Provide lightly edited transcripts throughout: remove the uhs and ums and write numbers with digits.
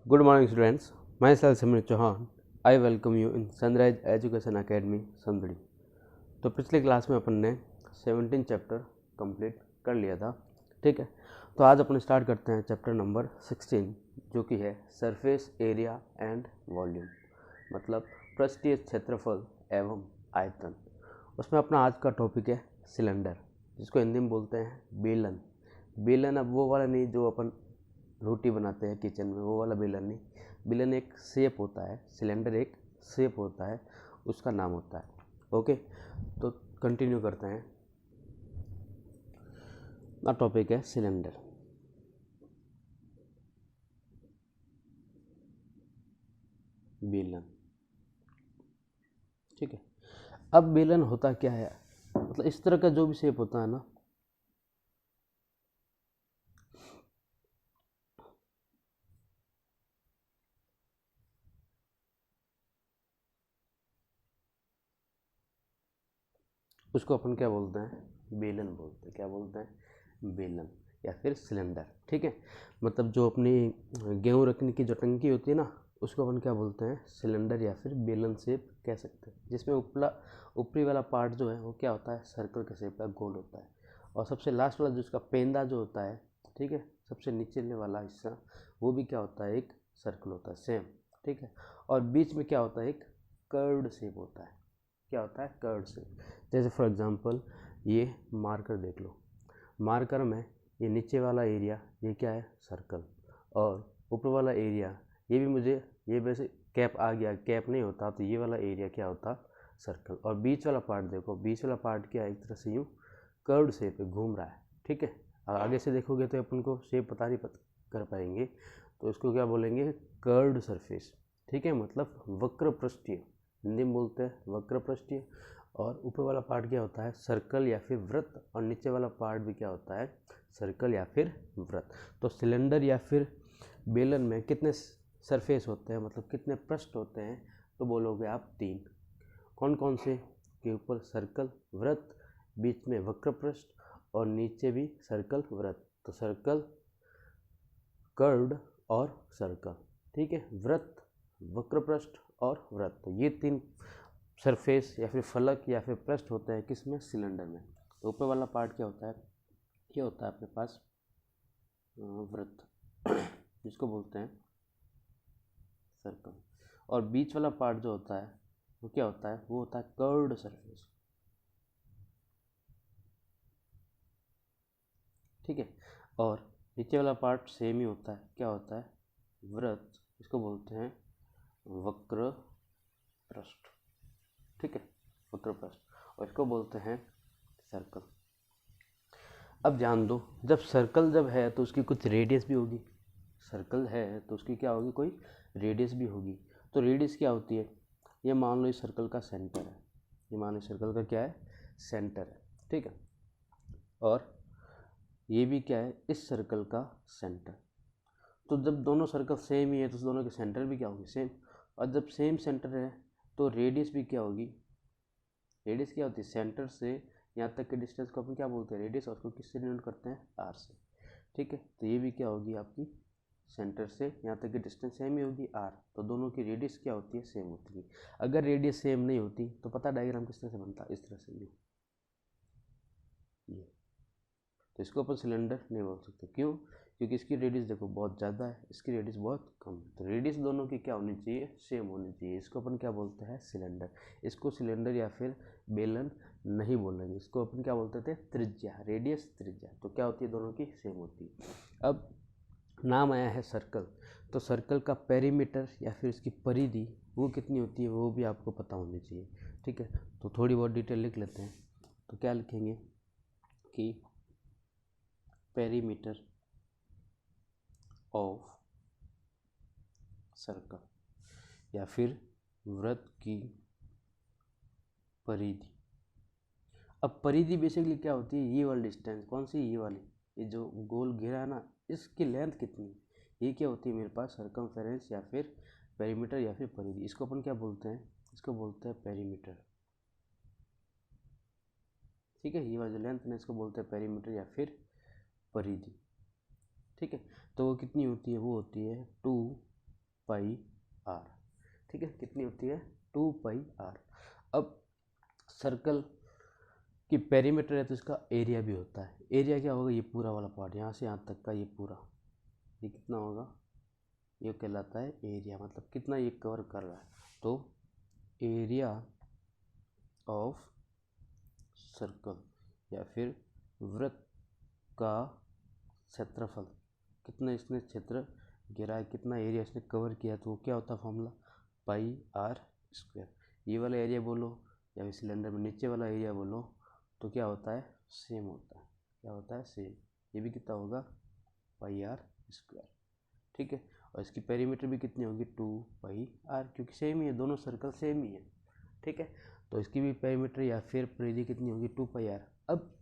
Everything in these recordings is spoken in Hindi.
Good morning, students. Myself Samir Chauhan. I welcome you in Sunrise Education Academy, संदड़ी। तो पिछले क्लास में अपन ने 17 चैप्टर कंप्लीट कर लिया था, ठीक है। तो आज अपन स्टार्ट करते हैं चैप्टर नंबर 16, जो कि है सरफेस एरिया एंड वॉल्यूम, मतलब पृष्ठीय क्षेत्रफल एवं आयतन। उसमें अपना आज का टॉपिक है सिलेंडर, जिसको हिंदी में बोलते हैं बेलन। बेलन अब वो वाला नहीं जो अपन रोटी बनाते हैं किचन में, वो वाला बेलन नहीं। बेलन एक शेप होता है, सिलेंडर एक शेप होता है, उसका नाम होता है। ओके, तो कंटिन्यू करते हैं। ना टॉपिक है सिलेंडर। बेलन, ठीक है। अब बेलन होता क्या है, मतलब इस तरह का जो भी शेप होता है ना, उसको अपन क्या बोलते हैं, बेलन बोलते हैं। क्या बोलते हैं, बेलन या फिर सिलेंडर, ठीक है। मतलब जो अपनी गेहूँ रखने की जो टंकी होती है ना, उसको अपन क्या बोलते हैं, सिलेंडर या फिर बेलन शेप कह सकते हैं। जिसमें ऊपरी वाला पार्ट जो है वो क्या होता है, सर्कल के शेप का, गोल होता है। और सबसे लास्ट वाला जो उसका पेंदा जो होता है, ठीक है, सबसे नीचे वाला हिस्सा, वो भी क्या होता है, एक सर्कल होता है, सेम, ठीक है। और बीच में क्या होता है, एक कर्व्ड शेप होता है। क्या होता है, कर्व्ड शेप। जैसे फॉर एग्जांपल ये मार्कर देख लो, मार्कर में ये नीचे वाला एरिया ये क्या है, सर्कल, और ऊपर वाला एरिया ये भी मुझे, ये वैसे कैप आ गया, कैप नहीं होता तो ये वाला एरिया क्या होता, सर्कल। और बीच वाला पार्ट देखो, बीच वाला पार्ट क्या है, एक तरह से यूँ कर्व्ड शेप है, घूम रहा है, ठीक है। और आगे से देखोगे तो अपन को शेप पता नहीं कर पाएंगे, तो इसको क्या बोलेंगे, कर्व्ड सरफेस, ठीक है, मतलब वक्र पृष्ठीय, हिंदी में बोलते हैं वक्र पृष्ठीय। और ऊपर वाला पार्ट क्या होता है, सर्कल या फिर वृत्त, और नीचे वाला पार्ट भी क्या होता है, सर्कल या फिर वृत्त। तो सिलेंडर या फिर बेलन में कितने सरफेस होते हैं, मतलब कितने पृष्ठ होते हैं, तो बोलोगे आप 3। कौन कौन से, के ऊपर सर्कल वृत्त, बीच में वक्र पृष्ठ, और नीचे भी सर्कल वृत्त। तो सर्कल, कर्व्ड और सर्कल, ठीक है, वृत्त, वक्र पृष्ठ और वृत्त। तो ये 3 सरफेस या फिर फलक या फिर पृष्ठ होते हैं किसमें, सिलेंडर में। तो ऊपर वाला पार्ट क्या होता है, क्या होता है अपने पास, वृत्त, जिसको बोलते हैं सर्कल। और बीच वाला पार्ट जो होता है वो क्या होता है, वो होता है कर्व्ड सरफेस, ठीक है। और नीचे वाला पार्ट सेम ही होता है, क्या होता है, वृत्त, इसको बोलते हैं वक्र पृष्ठ, ठीक है, वक्र पृष्ठ, और इसको बोलते हैं सर्कल। अब जान दो, जब सर्कल जब है तो उसकी कुछ रेडियस भी होगी, सर्कल है तो उसकी क्या होगी, कोई रेडियस भी होगी। तो रेडियस क्या होती है, ये मान लो इस सर्कल का सेंटर है, ये मान लो सर्कल का क्या है, सेंटर है, ठीक है। और ये भी क्या है, इस सर्कल का सेंटर। तो जब दोनों सर्कल सेम ही है तो दोनों के सेंटर भी क्या होगी, सेम। और जब सेम सेंटर है तो रेडियस भी क्या होगी, रेडियस क्या होती है, सेंटर से यहाँ तक के डिस्टेंस को अपन क्या बोलते हैं, रेडियस, और उसको किससे डिनोट करते हैं, आर से, ठीक है। तो ये भी क्या होगी आपकी, सेंटर से यहाँ तक की डिस्टेंस सेम ही होगी, आर। तो दोनों की रेडियस क्या होती है, सेम होती है। अगर रेडियस सेम नहीं होती तो पता डायग्राम किस तरह से बनता, इस तरह से, ये। तो इसको अपन सिलेंडर नहीं बोल सकते, क्यों, क्योंकि इसकी रेडियस देखो बहुत ज़्यादा है, इसकी रेडियस बहुत कम है। तो रेडियस दोनों की क्या होनी चाहिए, सेम होनी चाहिए। इसको अपन क्या बोलते हैं, सिलेंडर। इसको सिलेंडर या फिर बेलन नहीं बोलेंगे, इसको अपन क्या बोलते थे, त्रिज्या, रेडियस त्रिज्या। तो क्या होती है, दोनों की सेम होती है। अब नाम आया है सर्कल, तो सर्कल का पेरीमीटर या फिर इसकी परिधि वो कितनी होती है, वो भी आपको पता होनी चाहिए, ठीक है। तो थोड़ी बहुत डिटेल लिख लेते हैं। तो क्या लिखेंगे कि पेरीमीटर ऑफ सर्कल या फिर वृत्त की परिधि। अब परिधि बेसिकली क्या होती है, ये वाली डिस्टेंस, कौन सी, ये वाली, ये जो गोल घेरा है ना, इसकी लेंथ कितनी, ये क्या होती है मेरे पास, सर्कमफेरेंस या फिर पेरीमीटर या फिर परिधि। इसको अपन क्या बोलते हैं, इसको बोलते हैं पेरीमीटर, ठीक है। ये वाली जो लेंथ है इसको बोलते हैं पेरीमीटर या फिर परिधि, ठीक है। तो वो कितनी होती है, वो होती है 2 पाई आर, ठीक है, कितनी होती है 2 पाई आर। अब सर्कल की पेरीमीटर है तो इसका एरिया भी होता है। एरिया क्या होगा, ये पूरा वाला पार्ट यहाँ से यहाँ तक का ये पूरा, ये कितना होगा, ये कहलाता है एरिया, मतलब कितना ये कवर कर रहा है। तो एरिया ऑफ सर्कल या फिर वृत्त का क्षेत्रफल, कितना इसने क्षेत्र घेरा है, कितना एरिया इसने कवर किया, तो वो क्या होता है फॉर्मूला, पाई आर स्क्वायर। ये वाला एरिया बोलो या फिर सिलेंडर में नीचे वाला एरिया बोलो तो क्या होता है, सेम होता है। क्या होता है, सेम। ये भी कितना होगा, पाई आर स्क्वायर, ठीक है। और इसकी पेरीमीटर भी कितनी होगी, 2 पाई आर, क्योंकि सेम ही है, दोनों सर्कल सेम ही है, ठीक है। तो इसकी भी पेरीमीटर या फिर परिधि कितनी होगी, 2 पाई आर। अब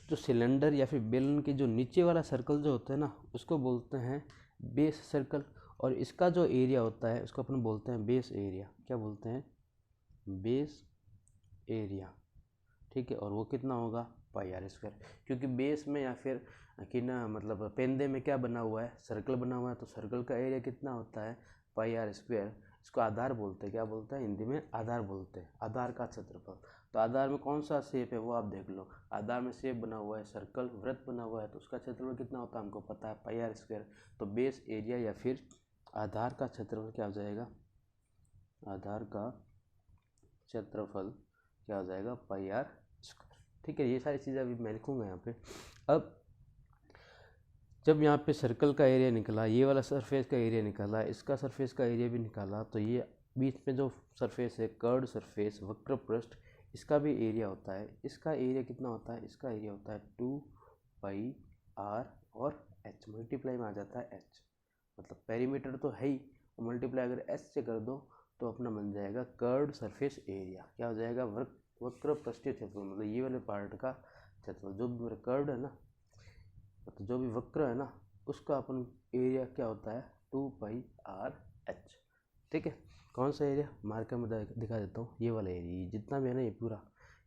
जो सिलेंडर या फिर बेलन के जो नीचे वाला सर्कल जो होता है ना, उसको बोलते हैं बेस सर्कल, और इसका जो एरिया होता है उसको अपन बोलते हैं बेस एरिया। क्या बोलते हैं, बेस एरिया, ठीक है। और वो कितना होगा, पाई आर स्क्वायर, क्योंकि बेस में या फिर कि ना मतलब पेंदे में क्या बना हुआ है, सर्कल बना हुआ है, तो सर्कल का एरिया कितना होता है, पाई आर स्क्वायर। इसको आधार बोलते हैं, क्या बोलते हैं हिंदी में, आधार बोलते हैं, आधार का क्षेत्रफल। तो आधार में कौन सा शेप है वो आप देख लो, आधार में शेप बना हुआ है, सर्कल वृत्त बना हुआ है, तो उसका क्षेत्रफल कितना होता है हमको पता है, पाई आर स्क्वायर। तो बेस एरिया या फिर आधार का क्षेत्रफल क्या हो जाएगा, आधार का क्षेत्रफल क्या हो जाएगा, पाई आर स्क्वायर, ठीक है। ये सारी चीज़ें अभी मैं लिखूँगा यहाँ पे। अब जब यहाँ पे सर्कल का एरिया निकला, ये वाला सरफेस का एरिया निकाला, इसका सरफेस का एरिया भी निकाला, तो ये बीच में जो सरफेस है कर्ड सरफेस वक्र पृष्ठ, इसका भी एरिया होता है। इसका एरिया कितना होता है, इसका एरिया होता है 2 पाई आर और एच, मल्टीप्लाई में आ जाता है एच, मतलब पेरीमीटर तो है ही, मल्टीप्लाई अगर एच से कर दो तो अपना बन जाएगा कर्ड सरफेस एरिया। क्या हो जाएगा, वक्र पृष्ठीय क्षेत्रफल, मतलब ये वाले पार्ट का क्षेत्रफल, जो भी मेरा कर्ड है ना, मतलब जो भी वक्र है ना, उसका अपन एरिया क्या होता है, 2 पाई आर एच, ठीक है। कौन सा एरिया, मार्कर में दिखा देता हूँ, ये वाला एरिया, जितना भी है ना, ये पूरा,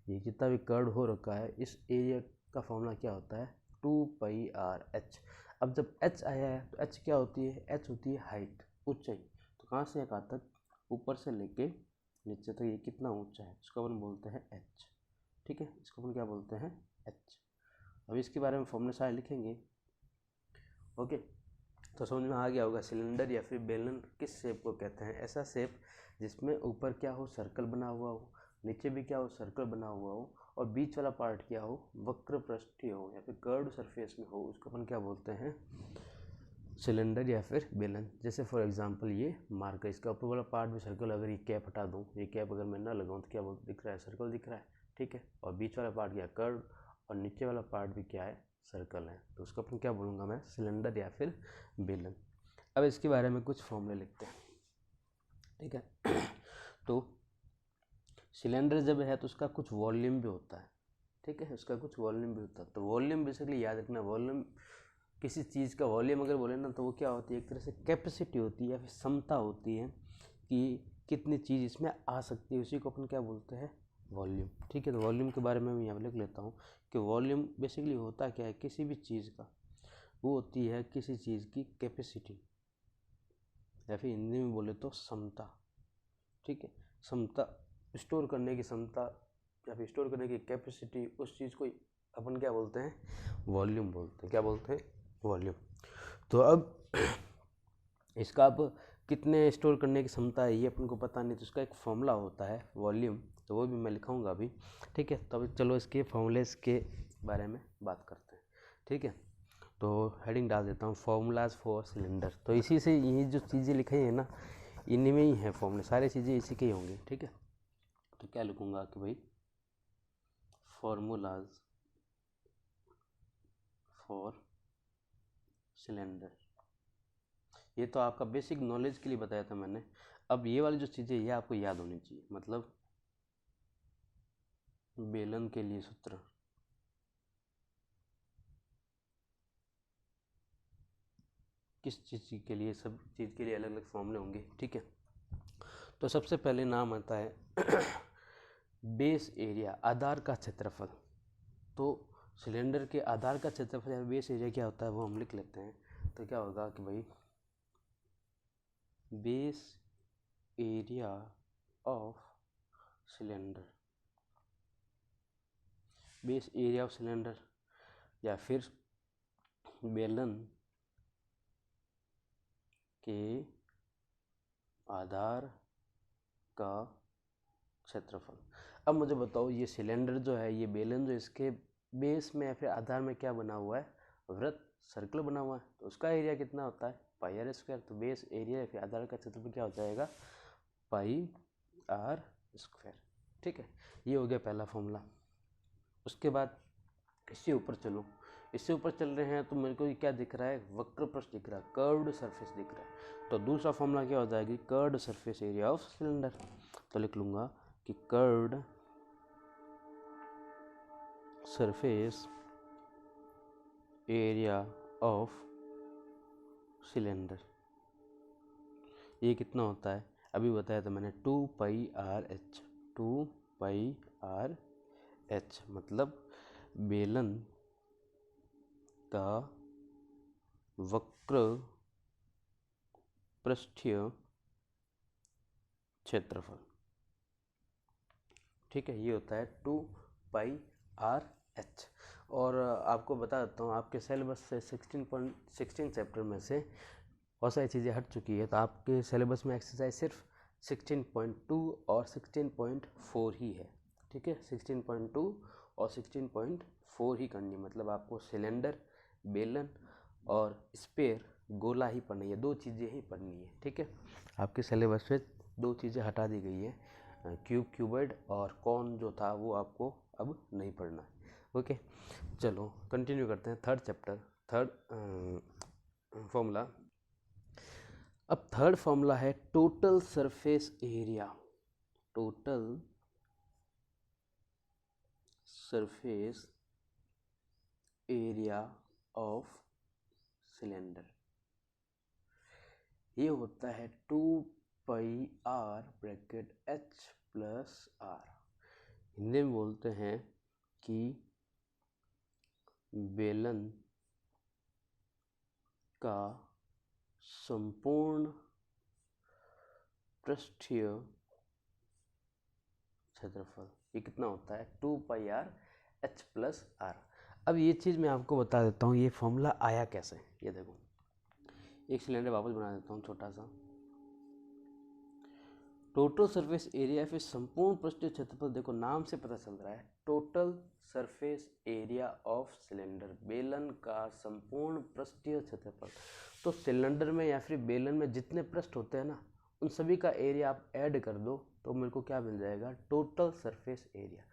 ये जितना भी कर्ड हो रखा है, इस एरिया का फॉर्मूला क्या होता है, 2 पाई आर एच। अब जब एच आया है तो एच क्या होती है, एच होती है हाइट, ऊंचाई। तो कहाँ से कहाँ तक, ऊपर से लेके नीचे तक ये कितना ऊंचा है, इसको अपन बोलते हैं एच, ठीक है। इसको अपन क्या बोलते हैं, एच। अब इसके बारे में फॉर्मूला सारे लिखेंगे, ओके। तो समझ में आ गया होगा, सिलेंडर या फिर बेलन किस शेप को कहते हैं, ऐसा शेप जिसमें ऊपर क्या हो, सर्कल बना हुआ हो, नीचे भी क्या हो, सर्कल बना हुआ हो, और बीच वाला पार्ट क्या हो, वक्र पृष्ठीय हो या फिर कर्व्ड सरफेस में हो, उसको अपन क्या बोलते हैं, सिलेंडर या फिर बेलन। जैसे फॉर एग्जांपल ये मार्कर, इसका ऊपर वाला पार्ट भी सर्कल, अगर ये कैप हटा दूँ, ये कैप अगर मैं ना लगाऊँ तो क्या दिख रहा है, सर्कल दिख रहा है, ठीक है। और बीच वाला पार्ट क्या, कर्व, और नीचे वाला पार्ट भी क्या है, सर्कल है, तो उसको अपन क्या बोलूँगा मैं, सिलेंडर या फिर बेलन। अब इसके बारे में कुछ फॉर्मूले लिखते हैं, ठीक है। तो सिलेंडर जब है तो उसका कुछ वॉल्यूम भी होता है, ठीक है, उसका कुछ वॉल्यूम भी होता है। तो वॉल्यूम बेसिकली याद रखना, वॉल्यूम किसी चीज़ का वॉल्यूम अगर बोले ना, तो वो क्या होती है, एक तरह से कैपेसिटी होती है या फिर क्षमता होती है कि कितनी चीज़ इसमें आ सकती है, उसी को अपन क्या बोलते हैं, वॉल्यूम, ठीक है। तो वॉल्यूम के बारे में मैं यहाँ लिख लेता हूँ कि वॉल्यूम बेसिकली होता क्या है, किसी भी चीज़ का, वो होती है किसी चीज़ की कैपेसिटी, या फिर हिंदी में बोले तो क्षमता, ठीक है। क्षमता, स्टोर करने की क्षमता या फिर स्टोर करने की कैपेसिटी, उस चीज़ को अपन क्या बोलते हैं, वॉल्यूम बोलते हैं। क्या बोलते हैं, वॉल्यूम। तो अब इसका अब कितने स्टोर करने की क्षमता है ये अपन को पता नहीं, तो उसका एक फॉर्मूला होता है वॉल्यूम, तो वो भी मैं लिखाऊंगा अभी, ठीक है। तो अभी चलो इसके फॉर्मूलेस के बारे में बात करते हैं, ठीक है। तो हेडिंग डाल देता हूँ, फार्मूलाज फॉर सिलेंडर। तो इसी से ये जो चीज़ें लिखी हैं ना, इन्हीं में ही है फॉर्मूले, सारी चीज़ें इसी के ही होंगे, ठीक है। तो क्या लिखूँगा कि भाई फार्मूलाज फॉर सिलेंडर, ये तो आपका बेसिक नॉलेज के लिए बताया था मैंने। अब ये वाली जो चीज़ें ये आपको याद होनी चाहिए, मतलब बेलन के लिए सूत्र, किस चीज़ के लिए, सब चीज़ के लिए अलग अलग फॉर्मूले होंगे, ठीक है। तो सबसे पहले नाम आता है बेस एरिया, आधार का क्षेत्रफल। तो सिलेंडर के आधार का क्षेत्रफल या बेस एरिया क्या होता है वो हम लिख लेते हैं। तो क्या होगा कि भाई base area of cylinder, base area of cylinder या फिर बेलन के आधार का क्षेत्रफल। अब मुझे बताओ ये सिलेंडर जो है, ये बेलन जो इसके बेस में या फिर आधार में क्या बना हुआ है, वृत्त सर्कल बना हुआ है, तो उसका एरिया कितना होता है, पाई आर स्क्वायर। तो बेस एरिया या फिर आधार का क्षेत्रफल क्या हो जाएगा, पाई आर स्क्वायर। ठीक है, ये हो गया पहला फॉर्मूला। उसके बाद इससे ऊपर चलो, इससे ऊपर चल रहे हैं तो मेरे को ये क्या दिख रहा है, वक्र पृष्ठ दिख रहा है, कर्व्ड सरफेस दिख रहा है। तो दूसरा फॉर्मूला क्या हो जाएगी, curved surface area of cylinder. तो लिख लूंगा कि curved surface area of cylinder, ये कितना होता है, अभी बताया था मैंने, 2 pi R H. 2 pi R H मतलब बेलन का वक्र पृष्ठीय क्षेत्रफल। ठीक है, ये होता है 2 पाई आर एच। और आपको बता देता हूँ, आपके सिलेबस से 16 चैप्टर में से बहुत सारी चीज़ें हट चुकी है, तो आपके सिलेबस में एक्सरसाइज सिर्फ 16.2 और 16.4 ही है। ठीक है, 16.2 और 16.4 ही करनी, मतलब आपको सिलेंडर, बेलन और स्पेयर, गोला ही पढ़नी है, 2 चीज़ें ही पढ़नी है। ठीक है, आपके सिलेबस से 2 चीज़ें हटा दी गई है, क्यूब, क्यूबॉइड और कॉन जो था वो आपको अब नहीं पढ़ना है। ओके, चलो कंटिन्यू करते हैं थर्ड चैप्टर, थर्ड फॉर्मूला। अब थर्ड फॉर्मूला है total surface area, total surface area of cylinder. ये होता है 2 pi R bracket H plus R. Hindi में बोलते हैं कि बेलन का संपूर्ण पृष्ठीय क्षेत्रफल, ये कितना होता है, 2 pi R H plus are. अब ये चीज़ मैं आपको बता देता हूँ, ये फॉर्मूला आया कैसे। ये देखो, एक सिलेंडर वापस बना देता हूँ छोटा सा। टोटल सरफेस एरिया फिर संपूर्ण पृष्ठीय क्षेत्रफल, देखो नाम से पता चल रहा है, total surface area of cylinder, बेलन का संपूर्ण पृष्ठीय क्षेत्रफल। तो सिलेंडर में या फिर बेलन में जितने पृष्ठ होते हैं ना, उन सभी का एरिया आप ऐड कर दो तो मेरे को क्या मिल जाएगा, टोटल सरफेस एरिया।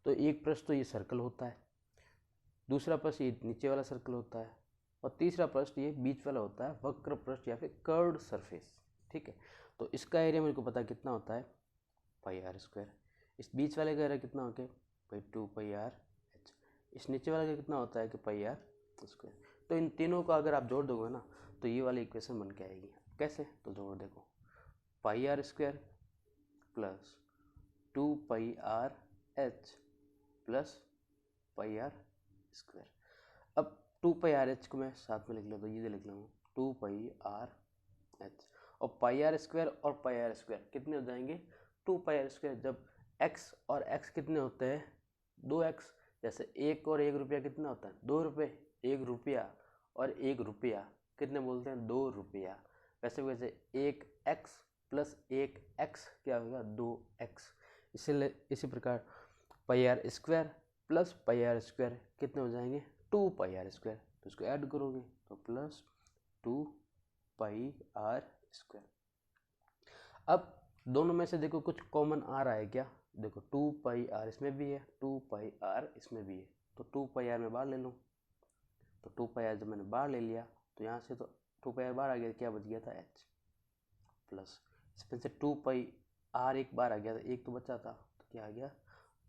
तो एक पृष्ठ तो ये सर्कल होता है, दूसरा पृष्ठ ये नीचे वाला सर्कल होता है, और तीसरा पृष्ठ ये बीच वाला होता है, वक्र पृष्ठ या फिर कर्व्ड सरफेस। ठीक है, तो इसका एरिया मेरे को पता कितना होता है, पाई आर स्क्वायर। इस बीच वाले का एरिया कितना हो गया, भाई 2 पाई आर एच। इस नीचे वाले का कितना होता है कि पाई आर स्क्वायर। तो इन तीनों को अगर आप जोड़ दोगे ना तो ये वाली इक्वेशन बन के आएगी। कैसे, तो जोड़ देखो, pi R square plus 2 pi R H plus pi R square. अब 2 पाई आर एच को मैं साथ में लिख लेता हूँ, ये लिख लूँगा 2 पाई आर एच, और पाई आर स्क्वायर और पाई आर स्क्वायर कितने हो जाएंगे, 2 पाई आर स्क्वायर। जब x और x कितने होते हैं, 2x, जैसे 1 और 1 रुपया कितना होता है, 2 रुपये। 1 रुपया और 1 रुपया कितने बोलते हैं, 2 रुपया। वैसे वैसे 1x प्लस 1x क्या होगा, 2x। इसलिए इसी प्रकार pi R square plus pi R square कितने हो जाएंगे, 2 पाई आर स्क्वायर। तो इसको ऐड करोगे तो प्लस 2 पाई आर स्क्वायर। अब दोनों में से देखो कुछ कॉमन आ रहा है क्या, देखो 2 पाई आर इसमें भी है, 2 पाई आर इसमें भी है, तो 2 पाई आर में बाहर ले लूँ। तो 2 पाई आर जब मैंने बाहर ले लिया तो यहाँ से तो 2 पाई आर बाहर आ गया, क्या बच गया था एच, प्लस इसमें से 2 पाई आर एक बार आ गया था, एक तो बचा था, तो क्या आ गया,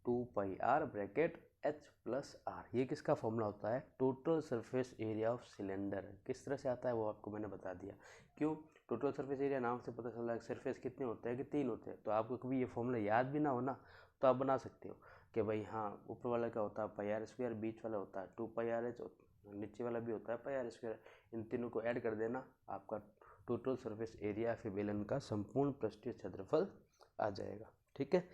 2 pi R bracket H plus R. ये किसका फॉर्मूला होता है, total surface area of cylinder. किस तरह से आता है वो आपको मैंने बता दिया। क्यों, टोटल सरफेस एरिया नाम से पता चल रहा है सरफेस कितने होते हैं कि 3 होते हैं। तो आपको कभी ये फॉर्मूला याद भी ना हो ना, तो आप बना सकते हो कि भाई हाँ, ऊपर वाला क्या होता है पाई आर स्क्वायर, बीच वाला होता है 2 पाई आर एच, नीचे वाला भी होता है पाई आर स्क्वायर। इन तीनों को ऐड कर देना, आपका टोटल सरफेस एरिया फिर बेलन का संपूर्ण पृष्ठीय क्षेत्रफल आ जाएगा। ठीक है,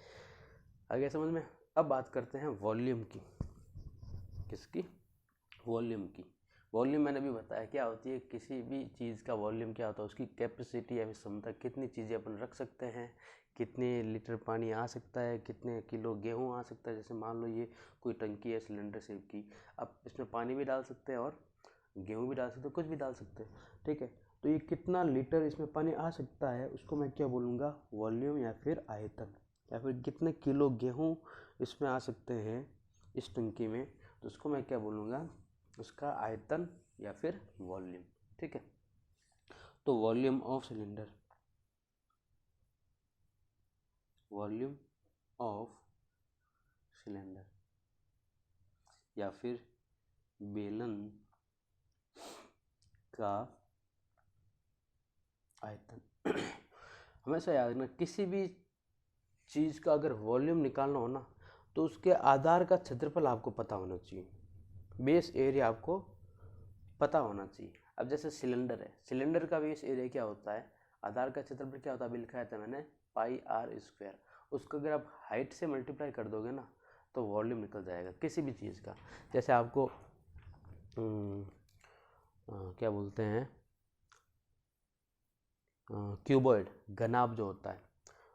आगे समझ में। अब बात करते हैं वॉल्यूम की। किसकी? वॉल्यूम की। वॉल्यूम मैंने भी बताया क्या होती है, किसी भी चीज़ का वॉल्यूम क्या होता है, उसकी कैपेसिटी या फिर क्षमता, कितनी चीज़ें अपन रख सकते हैं, कितने लीटर पानी आ सकता है, कितने किलो गेहूँ आ सकता है। जैसे मान लो ये कोई टंकी है सिलेंडर शेप की, अब इसमें पानी भी डाल सकते हैं और गेहूँ भी डाल सकते हैं, कुछ भी डाल सकते हैं। ठीक है, तो ये कितना लीटर इसमें पानी आ सकता है उसको मैं क्या बोलूँगा? वॉल्यूम या फिर आयतन। या फिर कितने किलो गेहूँ इसमें आ सकते हैं इस टंकी में, तो उसको मैं क्या बोलूँगा? उसका आयतन या फिर वॉल्यूम। ठीक है, तो volume of cylinder, volume of cylinder या फिर बेलन का आयतन। हमेशा याद रखना, किसी भी चीज़ का अगर वॉल्यूम निकालना हो ना, तो उसके आधार का क्षेत्रफल आपको पता होना चाहिए, बेस एरिया आपको पता होना चाहिए। अब जैसे सिलेंडर है, सिलेंडर का बेस एरिया क्या होता है, आधार का क्षेत्रफल क्या होता है, अभी लिखा था मैंने पाई आर स्क्वायर। उसको अगर आप हाइट से मल्टीप्लाई कर दोगे ना, तो वॉल्यूम निकल जाएगा किसी भी चीज़ का। जैसे आपको क्या बोलते हैं, क्यूबॉइड, घनाभ जो होता है,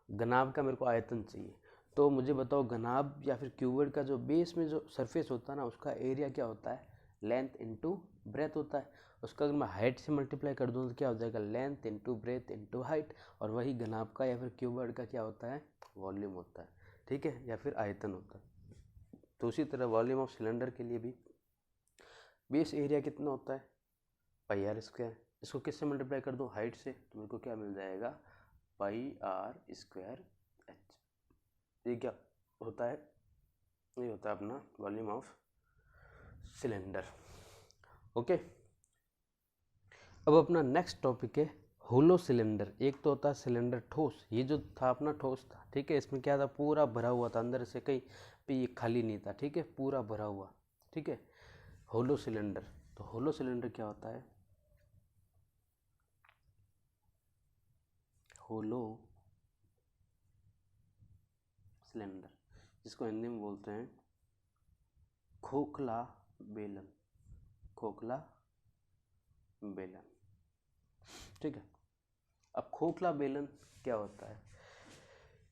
घनाभ का मेरे को आयतन चाहिए। तो मुझे बताओ, घनाभ या फिर क्यूबॉइड का जो बेस में जो सरफेस होता है ना, उसका एरिया क्या होता है? लेंथ इनटू ब्रेथ होता है। उसका अगर मैं हाइट से मल्टीप्लाई कर दूँ तो क्या हो जाएगा? Length into breadth into height. और वही घनाभ का या फिर क्यूबॉइड का क्या होता है? वॉल्यूम होता है। ठीक है, या फिर आयतन होता है। तो उसी तरह वॉल्यूम ऑफ सिलेंडर के लिए भी बेस एरिया कितना होता है? पाई आर स्क्वायर। इसको किससे मल्टीप्लाई कर दो? हाइट से, तो मेरे को क्या मिल जाएगा? पाई आर स्क्वायर एच। ये क्या होता है? ये होता है अपना वॉल्यूम ऑफ सिलेंडर। ओके, अब अपना नेक्स्ट टॉपिक है होलो सिलेंडर। एक तो होता है सिलेंडर ठोस, ये जो था अपना ठोस था। ठीक है, इसमें क्या था? पूरा भरा हुआ था, अंदर से कहीं पे ये खाली नहीं था। ठीक है, पूरा भरा हुआ। ठीक है, होलो सिलेंडर। तो होलो सिलेंडर क्या होता है? होलो सिलेंडर, जिसको हिंदी में बोलते हैं खोखला बेलन। खोखला बेलन। ठीक है, अब खोखला बेलन क्या होता है,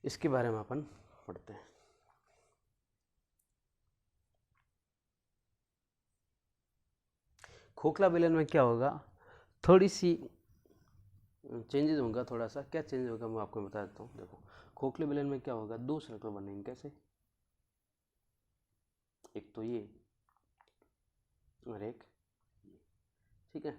इसके बारे में अपन पढ़ते हैं। खोखला बेलन में क्या होगा, थोड़ी सी चेंजेस होगा। थोड़ा सा क्या चेंज होगा मैं आपको बता देता हूँ। देखो, खोखले बेलन में क्या होगा, दो सर्कल बनेंगे। कैसे? एक तो ये और एक ये। ठीक है,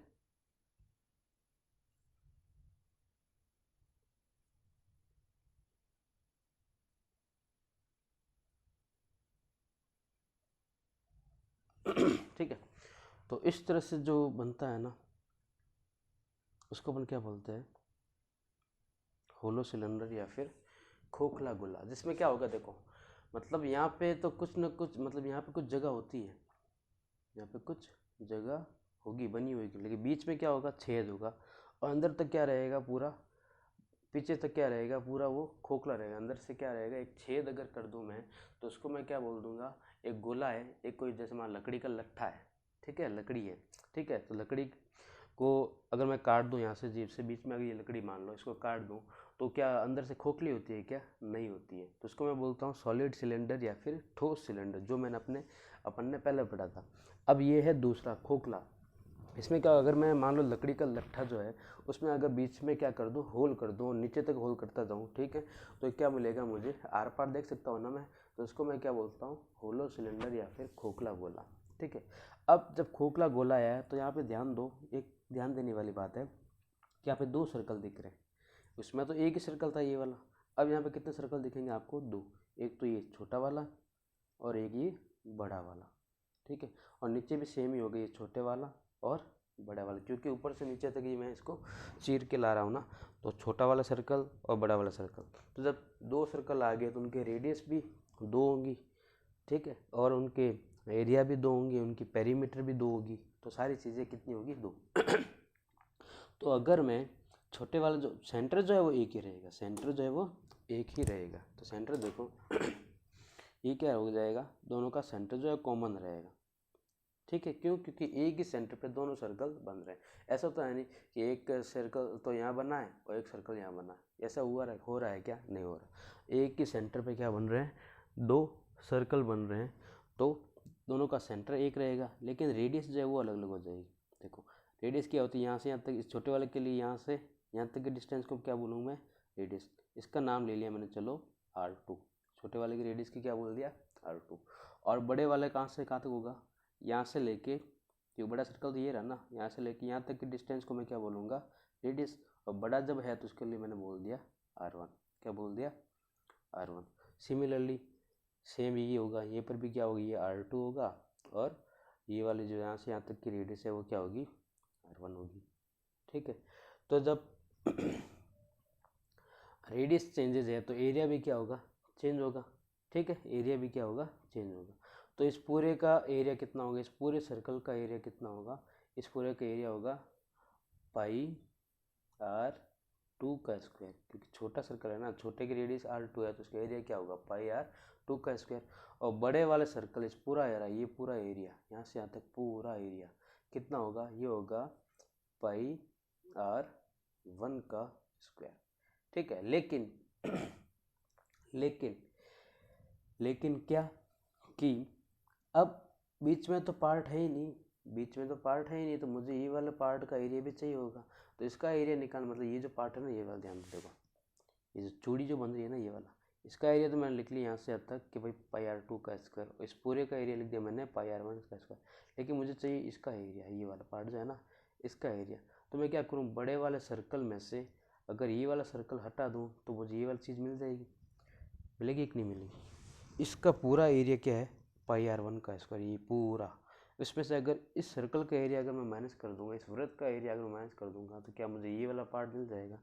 ठीक है, तो इस तरह से जो बनता है ना, उसको अपन क्या बोलते हैं? होलो सिलेंडर या फिर खोखला गोला। जिसमें क्या होगा, देखो मतलब यहाँ पे तो कुछ न कुछ, मतलब यहाँ पे कुछ जगह होती है, यहाँ पे कुछ जगह होगी बनी हुई, लेकिन बीच में क्या होगा? छेद होगा। और अंदर तक क्या रहेगा? पूरा पीछे तक क्या रहेगा? पूरा वो खोखला रहेगा। अंदर से क्या रहेगा? एक छेद अगर कर दूं मैं, तो उसको मैं क्या बोल दूंगा? एक गोला है, एक कोई जैसे मान लकड़ी का लट्ठा है। ठीक है, लकड़ी है। ठीक है, तो लकड़ी को अगर मैं काट दूं यहाँ से, जीभ से बीच में, अगर ये लकड़ी मान लो, इसको काट दूं, तो क्या अंदर से खोखली होती है? क्या नहीं होती है। तो उसको मैं बोलता हूँ सॉलिड सिलेंडर या फिर ठोस सिलेंडर, जो मैंने अपन ने पहले पढ़ा था। अब ये है दूसरा खोखला। इसमें क्या, अगर मैं मान लो लकड़ी का लट्ठा जो है, उसमें अगर बीच में क्या कर दूँ? होल कर दूँ, नीचे तक होल करता जाऊँ। ठीक है, तो क्या मिलेगा मुझे? आर पार देख सकता हूँ ना मैं, तो इसको मैं क्या बोलता हूँ? होलो सिलेंडर या फिर खोखला गोला। ठीक है, अब जब खोखला गोला आया है, तो यहाँ पे ध्यान दो, एक ध्यान देने वाली बात है कि यहाँ पे दो सर्कल दिख रहे हैं। उसमें तो एक ही सर्कल था, ये वाला। अब यहाँ पे कितने सर्कल दिखेंगे आपको? दो। एक तो ये छोटा वाला और एक ये बड़ा वाला। ठीक है, और नीचे भी सेम ही होगा, ये छोटे वाला और बड़ा वाला, क्योंकि ऊपर से नीचे तक ही मैं इसको चीर के ला रहा हूँ ना। तो छोटा वाला सर्कल और बड़ा वाला सर्कल, तो जब दो सर्कल आ गए तो उनके रेडियस भी दो होंगी। ठीक है, और उनके एरिया भी दो होंगे, उनकी पेरीमीटर भी दो होगी। तो सारी चीज़ें कितनी होगी? दो। तो अगर मैं छोटे वाला जो सेंटर जो है वो एक ही रहेगा, सेंटर जो है वो एक ही रहेगा। तो सेंटर देखो ये क्या हो जाएगा, दोनों का सेंटर जो है कॉमन रहेगा, ठीक है। क्यों? क्योंकि एक ही सेंटर पे दोनों सर्कल बन रहे हैं। ऐसा तो है नहीं कि एक सर्कल तो यहाँ बना है और एक सर्कल यहाँ बना है, ऐसा हो रहा है क्या? नहीं हो रहा। एक ही सेंटर पे क्या बन रहे हैं, दो सर्कल बन रहे हैं, तो दोनों का सेंटर एक रहेगा, लेकिन रेडियस जो है वो अलग अलग हो जाएगी। देखो रेडियस क्या होती है, यहाँ से यहाँ तक, इस छोटे वाले के लिए यहाँ से यहाँ तक के डिस्टेंस को क्या बोलूँ मैं, रेडियस। इसका नाम ले लिया मैंने, चलो R2। छोटे वाले की रेडियस की क्या बोल दिया, R2। और बड़े वाले कहाँ से कहाँ तक होगा, यहाँ से लेके, जो बड़ा सर्कल तो ये रहा ना, यहाँ से लेके यहाँ तक की डिस्टेंस को मैं क्या बोलूँगा, रेडियस। और बड़ा जब है तो उसके लिए मैंने बोल दिया R1। क्या बोल दिया, R1। सिमिलरली सेम ये होगा, ये पर भी क्या होगी, ये R2 होगा, और ये वाली जो यहाँ से यहाँ तक की रेडियस है वो क्या होगी, R1 होगी, ठीक है। तो जब रेडियस चेंजेज है तो एरिया भी क्या होगा, चेंज होगा, ठीक है। एरिया भी क्या होगा, चेंज होगा। तो इस पूरे का एरिया कितना होगा, इस पूरे सर्कल का एरिया कितना होगा, इस पूरे का एरिया होगा πr2 का स्क्वायर, क्योंकि छोटा सर्कल है ना, छोटे की रेडियस R2 है तो उसका एरिया क्या होगा, πr2 का स्क्वायर। और बड़े वाले सर्कल, इस पूरा एरिया, ये पूरा एरिया यहाँ से यहाँ तक पूरा एरिया कितना होगा, ये होगा πr1 का स्क्वायर, ठीक है। लेकिन लेकिन क्या कि अब बीच में तो पार्ट है ही नहीं, बीच में तो पार्ट है ही नहीं, तो मुझे ये वाले पार्ट का एरिया भी चाहिए होगा। तो इसका एरिया निकाल, मतलब ये जो पार्ट है ना, ये वाला ध्यान देखो, ये जो चूड़ी जो बन रही है ना, ये वाला, इसका एरिया तो मैंने लिख लिया यहाँ से अब तक कि भाई πr2 का स्क्वायर, इस पूरे का एरिया लिख दिया मैंने πr1 का स्क्वायर। लेकिन मुझे चाहिए इसका एरिया, ये वाला पार्ट जो है ना, इसका एरिया। तो मैं क्या करूँ, बड़े वाले सर्कल में से अगर ये वाला सर्कल हटा दूँ तो मुझे ये वाली चीज़ मिल जाएगी, मिलेगी कि नहीं मिलेगी। इसका पूरा एरिया क्या है, πr1 का स्क्वायर, ये पूरा। इसमें से अगर इस सर्कल का एरिया अगर मैं माइनस कर दूंगा, इस वृत्त का एरिया अगर मैं माइनस कर दूंगा, तो क्या मुझे ये वाला पार्ट मिल जाएगा।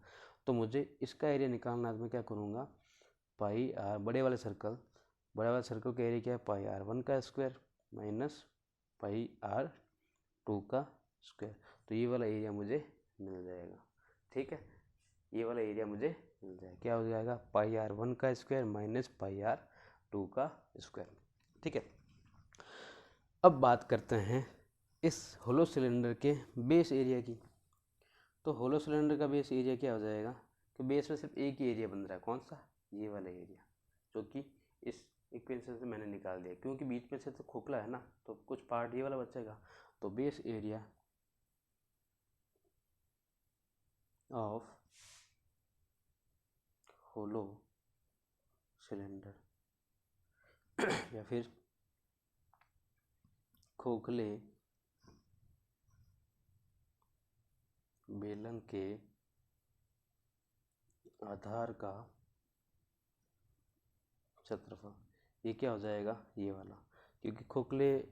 तो मुझे इसका एरिया निकालना है, तो मैं क्या करूँगा, बड़े वाले सर्कल का एरिया क्या है, πr1 का स्क्वायर माइनस πr2 का स्क्वायर। तो ये वाला एरिया मुझे मिल जाएगा, ठीक है। ये वाला एरिया मुझे मिल जाएगा, क्या हो जाएगा, πr1 का स्क्वायर माइनस πr2 का स्क्वायर, ठीक है। अब बात करते हैं इस होलो सिलेंडर के बेस एरिया की। तो होलो सिलेंडर का बेस एरिया क्या हो जाएगा, कि बेस में सिर्फ एक ही एरिया बन रहा है, कौन सा, ये वाला एरिया, जो कि इस इक्वेशन से मैंने निकाल दिया, क्योंकि बीच में से तो खोखला है ना, तो कुछ पार्ट ये वाला बचेगा। तो base area of hollow cylinder या फिर खोखले बेलन के आधार का क्षेत्रफल, ये क्या हो जाएगा, ये वाला। क्योंकि खोखले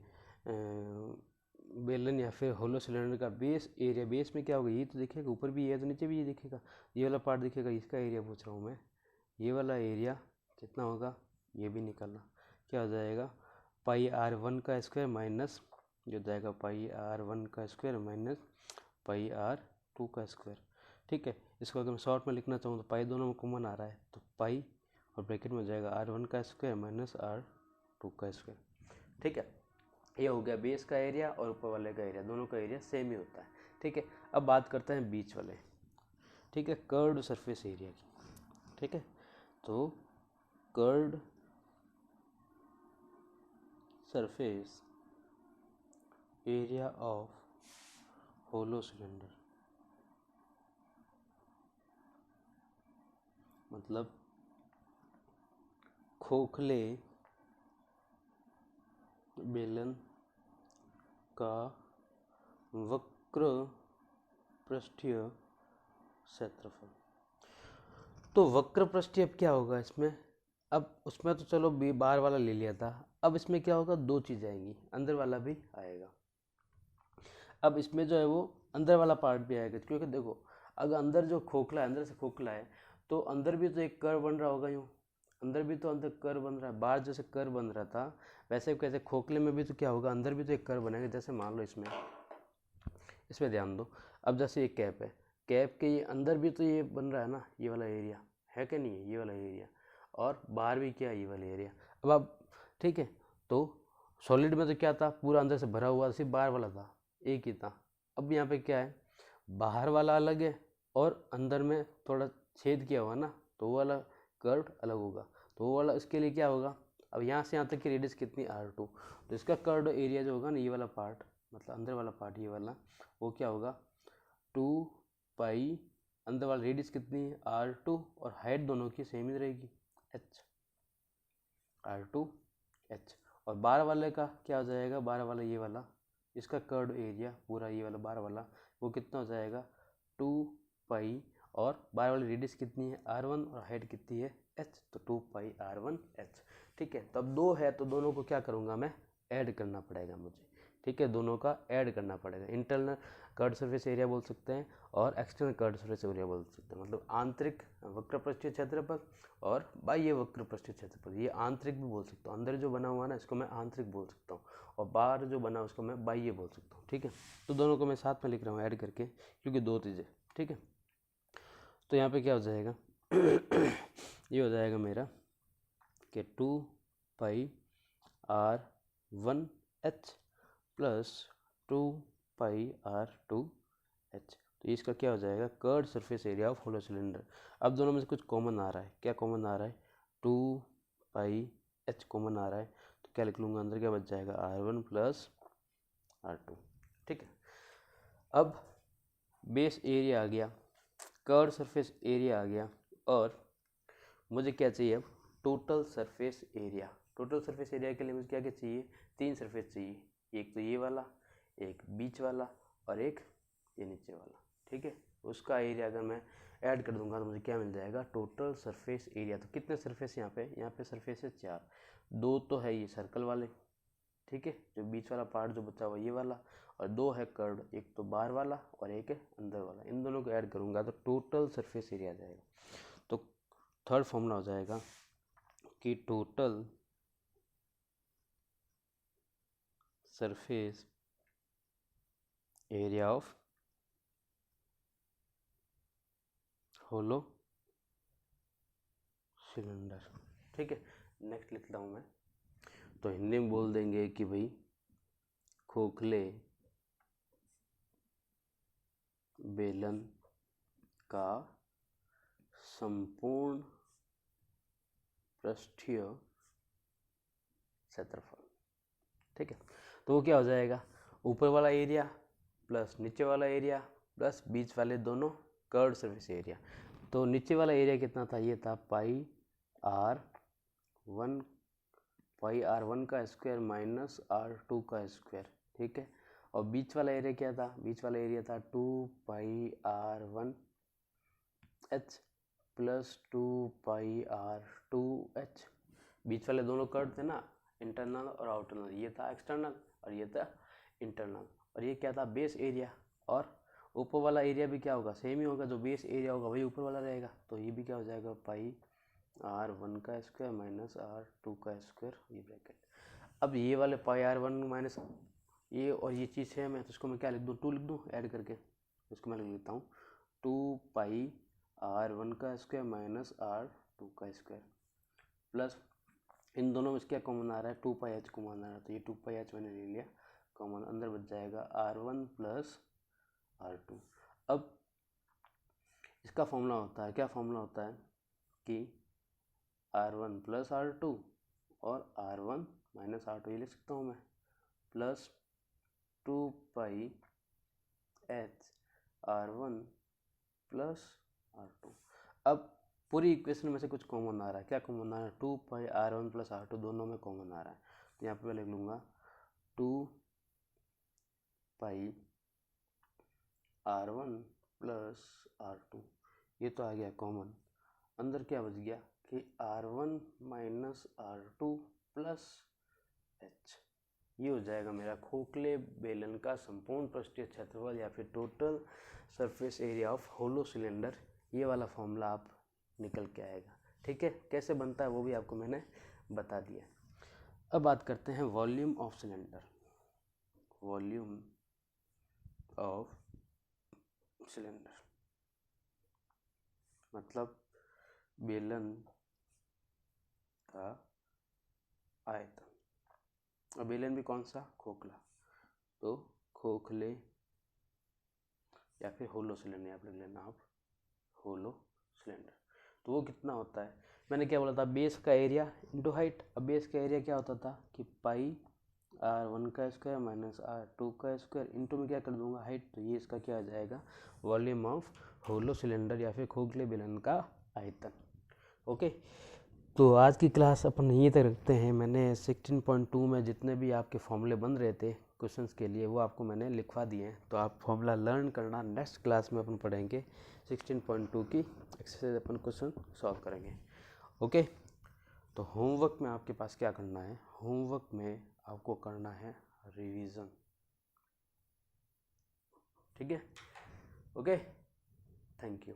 बेलन या फिर होलो सिलेंडर का बेस एरिया, बेस में क्या होगा, ये तो दिखेगा, ऊपर भी है तो नीचे भी ये दिखेगा, ये वाला पार्ट दिखेगा, इसका एरिया पूछ रहा हूँ मैं। ये वाला एरिया कितना होगा, ये भी निकालना, क्या हो जाएगा, πr1 का स्क्वायर माइनस, जो जाएगा πr1 का स्क्वायर माइनस πr2 का स्क्वायर, ठीक है। इसको अगर मैं शॉर्ट में लिखना चाहूँ तो पाई दोनों में कॉमन आ रहा है, तो पाई और ब्रैकेट में हो जाएगा r1 का स्क्वायर माइनस r2 का स्क्वायर, ठीक है। ये हो गया बेस का एरिया और ऊपर वाले का एरिया, दोनों का एरिया सेम ही होता है, ठीक है। अब बात करते हैं बीच वाले, ठीक है, कर्व्ड सरफेस एरिया की, ठीक है। तो curved surface area of hollow cylinder, मतलब खोखले बेलन का वक्र पृष्ठीय क्षेत्रफल। तो वक्र पृष्ठीय अब क्या होगा इसमें, अब उसमें तो चलो बार वाला ले लिया था, अब इसमें क्या होगा, दो चीज़ आएंगी, अंदर वाला भी आएगा। अब इसमें जो है वो अंदर वाला पार्ट भी आएगा, क्योंकि देखो अगर अंदर जो खोखला है, अंदर से खोखला है, तो अंदर भी तो एक कर्व बन रहा होगा, यूँ अंदर भी तो अंदर कर्व बन रहा है, बाहर जैसे कर्व बन रहा था वैसे कैसे खोखले में भी तो क्या होगा, अंदर भी तो एक कर्व बनेगा। जैसे मान लो इसमें ध्यान दो, अब जैसे एक कैप है, कैप के ये अंदर भी तो ये बन रहा है ना, ये वाला एरिया है कि नहीं है, ये वाला एरिया, और बाहर भी क्या है, ये वाला एरिया। अब आप ठीक है, तो सॉलिड में तो क्या था, पूरा अंदर से भरा हुआ, सिर्फ बाहर वाला था, एक ही था। अब यहाँ पे क्या है, बाहर वाला अलग है और अंदर में थोड़ा छेद किया हुआ ना, तो वो वाला कर्व अलग होगा। तो वो वाला इसके लिए क्या होगा, अब यहाँ से यहाँ तक की रेडियस कितनी R2, तो इसका कर्व एरिया जो होगा ना, ये वाला पार्ट मतलब अंदर वाला पार्ट ये वाला, वो क्या होगा 2 पाई, अंदर वाला रेडियस कितनी है R2 और हाइट दोनों की सेम ही रहेगी h, R2 h। और बाहर वाले का क्या हो जाएगा, बाहर वाला ये वाला, इसका कर्व एरिया पूरा ये वाला बाहर वाला, वो कितना हो जाएगा 2 पाई, और बाहर वाली रेडियस कितनी है R1 और हाइट कितनी है h, तो 2 पाई R1 h। ठीक है, तो अब दो है तो दोनों को क्या करूँगा मैं, ऐड करना पड़ेगा मुझे। ठीक है, दोनों का ऐड करना पड़ेगा। इंटरनल कर्व सरफेस एरिया बोल सकते हैं और एक्सटर्नल कर्व सरफेस एरिया बोल सकते हैं, मतलब आंतरिक वक्रपृष्ठीय क्षेत्रफल और बाह्य वक्रपृष्ठीय क्षेत्रफल। ये आंतरिक भी बोल सकता हूँ, अंदर जो बना हुआ है ना इसको मैं आंतरिक बोल सकता हूँ, और बाहर जो बना उसको मैं बाह्य बोल सकता हूँ। ठीक है, तो दोनों को मैं साथ में लिख रहा हूँ ऐड करके, क्योंकि दो चीज़ें। ठीक है, तो यहाँ पे क्या हो जाएगा ये हो जाएगा मेरा कि 2 पाई R1h प्लस 2 पाई R2h। तो इसका क्या हो जाएगा, curve surface area of hollow cylinder. अब दोनों में से कुछ कॉमन आ रहा है, क्या कॉमन आ रहा है, 2 पाई h कॉमन आ रहा है, तो क्या लिख लूँगा, अंदर क्या बच जाएगा R1 प्लस R2। ठीक है, अब बेस एरिया आ गया, कर्व सरफेस एरिया आ गया, और मुझे क्या चाहिए अब, total surface area. Total surface area के लिए मुझे क्या क्या चाहिए, 3 सरफेस चाहिए, एक तो ये वाला, एक बीच वाला और एक ये नीचे वाला। ठीक है, उसका एरिया अगर मैं ऐड कर दूंगा तो मुझे क्या मिल जाएगा, टोटल सरफेस एरिया। तो कितने सरफेस यहाँ पे सरफेस है 4, 2 तो है ये सर्कल वाले, ठीक है, जो बीच वाला पार्ट जो बचा हुआ ये वाला, और 2 है कर्व, एक तो बाहर वाला और एक है अंदर वाला। इन दोनों को ऐड करूँगा तो टोटल सरफेस एरिया आ जाएगा। तो थर्ड फॉर्मूला हो जाएगा कि total surface area of hollow cylinder. ठीक है, नेक्स्ट लिखता हूँ मैं, तो हिंदी में बोल देंगे कि भाई खोखले बेलन का संपूर्ण पृष्ठीय क्षेत्रफल। ठीक है, तो वो क्या हो जाएगा, ऊपर वाला एरिया प्लस नीचे वाला एरिया प्लस बीच वाले दोनों कर्व सरफेस एरिया। तो नीचे वाला एरिया कितना था, ये था पाई R1 का स्क्वायर माइनस R2 का स्क्वायर। ठीक है, और बीच वाला एरिया क्या था, बीच वाला एरिया था 2 पाई R1h प्लस 2 पाई R2h। बीच वाले दोनों कर्व थे ना, इंटरनल और आउटरनल, ये था एक्सटर्नल और ये था इंटरनल, और ये क्या था बेस एरिया। और ऊपर वाला एरिया भी क्या होगा, सेम ही होगा, जो बेस एरिया होगा वही ऊपर वाला रहेगा। तो ये भी क्या हो जाएगा, पाई R1 का स्क्वायर माइनस R2 का स्क्वायर, ये ब्रैकेट। अब ये वाले पाई R1 माइनस ये और ये चीज़ सेम है, तो इसको मैं क्या लिख दूँ, 2 लिख दूँ ऐड करके। इसको मैं लिख लेता हूँ 2 पाई R1 का स्क्वायर माइनस R2 का स्क्वायर प्लस इन दोनों में क्या कॉमन आ रहा है, 2 पाई h कॉमन आ रहा है, तो ये 2 पाई h मैंने ले लिया कॉमन, अंदर बच जाएगा R1 प्लस R2। अब इसका फॉर्मूला होता है, क्या फॉर्मूला होता है कि R1 प्लस R2 और R1 माइनस R2, ये लिख सकता हूँ मैं, प्लस 2 पाई h R1 प्लस R2। अब पूरी इक्वेशन में से कुछ कॉमन आ रहा है, क्या कॉमन आ रहा है, 2 पाई R1 प्लस R2 दोनों में कॉमन आ रहा है। तो यहाँ पे मैं लिख लूँगा 2 पाई R1 प्लस R2, ये तो आ गया कॉमन। अंदर क्या बच गया कि R1 minus R2 plus h, ये हो जाएगा मेरा खोखले बेलन का संपूर्ण पृष्ठीय क्षेत्रफल या फिर total surface area of hollow cylinder. ये वाला फॉर्मूला आप निकल के आएगा। ठीक है, कैसे बनता है वो भी आपको मैंने बता दिया। अब बात करते हैं volume of cylinder. Volume of cylinder, मतलब बेलन का आयतन। और बेलन भी कौन सा, खोखला, तो खोखले या फिर होलो सिलेंडर, यहाँ पर लिख लेना आप होलो सिलेंडर। तो वो कितना होता है, मैंने क्या बोला था, बेस का एरिया इंटू हाइट। अब बेस का एरिया क्या होता था कि पाई r1 का स्क्वायर माइनस r2 का स्क्वायर इंटू में क्या कर दूंगा हाइट, तो ये इसका क्या आ जाएगा, वॉल्यूम ऑफ होलो सिलेंडर या फिर खोखले बेलन का आयतन। ओके, तो आज की क्लास अपन यहीं तक रखते हैं। मैंने 16.2 में जितने भी आपके फॉर्मूले बन रहे थे क्वेश्चंस के लिए वो आपको मैंने लिखवा दिए हैं, तो आप फॉर्मूला लर्न करना। नेक्स्ट क्लास में अपन पढ़ेंगे 16.2 की एक्सरसाइज, अपन क्वेश्चन सॉल्व करेंगे। ओके, तो होमवर्क में आपके पास क्या करना है, होमवर्क में आपको करना है रिवीजन। ठीक है, ओके, थैंक यू।